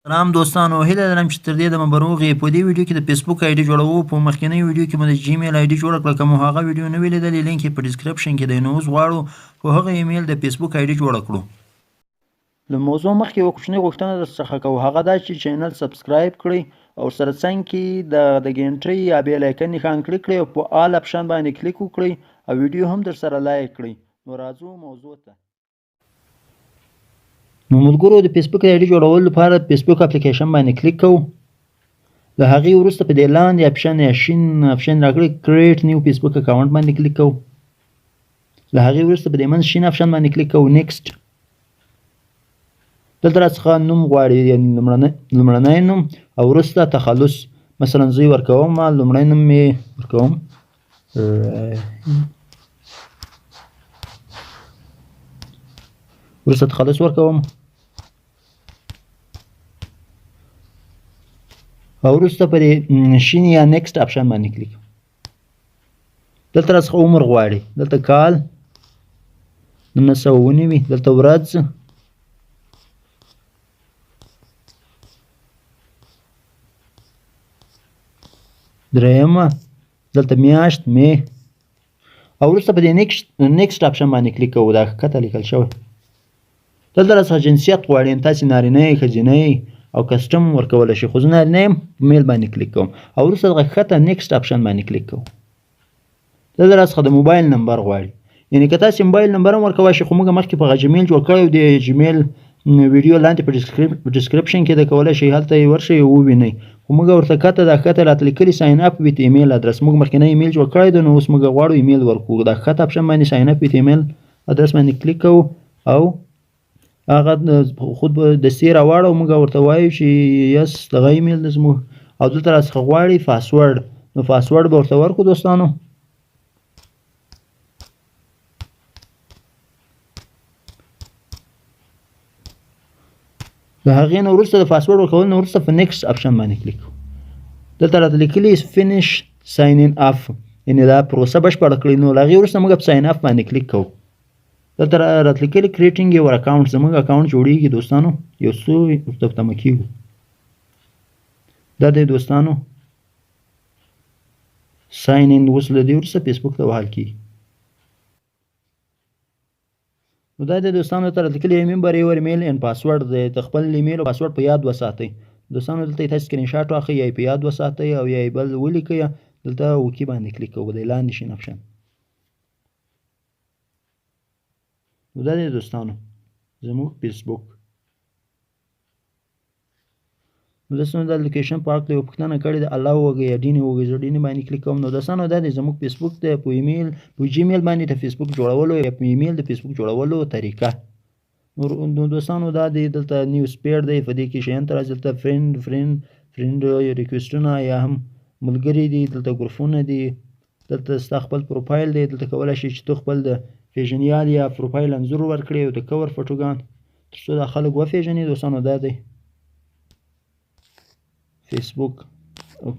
سلام دوستانو، هیله لرم چې تر دې دمه به روغ یې. په دې ویډیو کې د فېسبوک آیډي جوړوو. په مخکینۍ ویډیو کې مو د جیمېل آیډي جوړه کړه. که مو هغه ویډیو نه وي لیدلې، لینک یې په ډسکرپشن کې دی. نو اوس غواړو په هغه ایمیل د فېسبوک آیډي جوړه کړو. له موضوع مخکې یوه کوچنۍ غوښتنه درڅخه کوو، هغه دا چې چینل سبسکرایب کړئ او سره څنګ کې د ګنټۍ یا بیل آیکن نښان کلیک کړئ او په آل اپشن باندې کلیک وکړئ او ویډیو هم درسره لایک کړئ. نو راځو موضوع ته. نو ملګرو، د فېسبوک د آیډي جوړولو لپاره فېسبوک اپلیکیشن باندې کلیک کوو. له هغې وروسته په دې لاندې اپشن یا شین اپشن راکړئ، کریټ نیو فېسبوک اکاونټ باندې کلیک کوو. له هغې وروسته په دې منځ شین اپشن باندې کلیک کوو، نیکسټ. دلته راڅخه نوم غواړي، یعنې لومړنی نوم او وروسته تخلص. مثلا زه یې ورکوم، لومړی نوم یې ورکوم وروسته تخلص ورکوم او وروسته په دې شین یا نیکسټ اپشن باندې کلیک. دلته راڅخه عمر غواړي، دلته کال 1999، دلته ورځ درېیمه، دلته میاشت مې، او وروسته په دې نیکسټ اپشن باندې کلیک کوو. دا ښکته لیکل شوی. دلته راڅخه جنسیت غواړي، تاسې نارینه یې ښځینه او کسټم ورکولی شي، خو زه نارینه یم، میل باندې کلیک کوم او وروسته دغه ښکته نیکسټ اپشن باندې کلیک کوو. دلته راڅخه د موبایل نمبر غواړي، یعنې که تاسې موبایل نمبر هم ورکولی شئ، خو موږ مخکې په جیمېل جوړ کړی و. د جیمېل ویډیو لاندې په ډسکرپشن کې د کولی شئ، هلته یې ورشئ او ووینئ. خو موږ ورته ښکته راته لیکلي ساین اپ ویت ایمیل ادرس. موږ مخکینی ایمیل جوړ کړی دی، نو اوس موږ غواړو ایمیل ورکړو. دا ښکته اپشن باندې ساین اپ ویت ایمیل ادرس باندې کلیک کوو او هغه خود به دستې راواړو. موږ ورته وایو چې یس دغه ایمیل دی زموږ، او دلته راڅخه غواړي پاسورډ. نو پاسورډ به ورته ورکړو دوستانو. د هغې نه وروسته د پاسورډ ورکولو نه وروسته په نیکسټ اپشن باندې کلیک کوو. دلته راته لیکلي فینش ساین ان اف، یعنې دا پروسه بشپړه کړئ. نو له هغې وروسته موږ په ساین اف باندې کلیک کوو. دلته راته لیکلي کریټینګ یور اکاونټ، زموږ اکاونټ جوړېږي دوستانو. یو څو ورته په تمه کېږو. دا دی دوستانو ساین ان. اوس له دې وروسته فېسبوک ته وهل کېږي. نو دا دی دوستانو، ته راته لیکلي ریممبر یور ایمیل اینډ پاسورډ دی. د خپل ایمیل او پاسورډ په یاد وساتئ دوستانو. دلته یې تاسې سکرین شاټ واخلئ یا یې په یاد وساتئ او یا یې بل ولیکئ. دلته اوکې باندې کلیک کوو، د لاندې شین اپشن. نو دا دی دوستانو زموږ فېسبوک. نو دوستانو د لوکیشن په هکله یوه پوښتنه کړې ده، الله ووږئ یا ډینې ووږئ. زه ډینې باندې کلیک کوم. نو دوستانو دا دی زموږ فېسبوک دی. په ایمیل په جیمېل باندې د فېسبوک جوړولو یا په ایمیل د فېسبوک جوړولو طریقه. نو دوستانو دا دی، دلته نیوز پیډ دی، په دې کې شیان ته راځي. دلته فرینډ ریکویسټونه یا هم ملګري دي، دلته ګروپونه دي، دلته ستا خپل پروفایل دی. دلته کولی شئ چې ته خپل د پیژنیال یا پروفایل انځور ورکړې او د کور فوټوګان، تر څو دا خلک وپېژني. دوستانو دا دی فېسبوک. او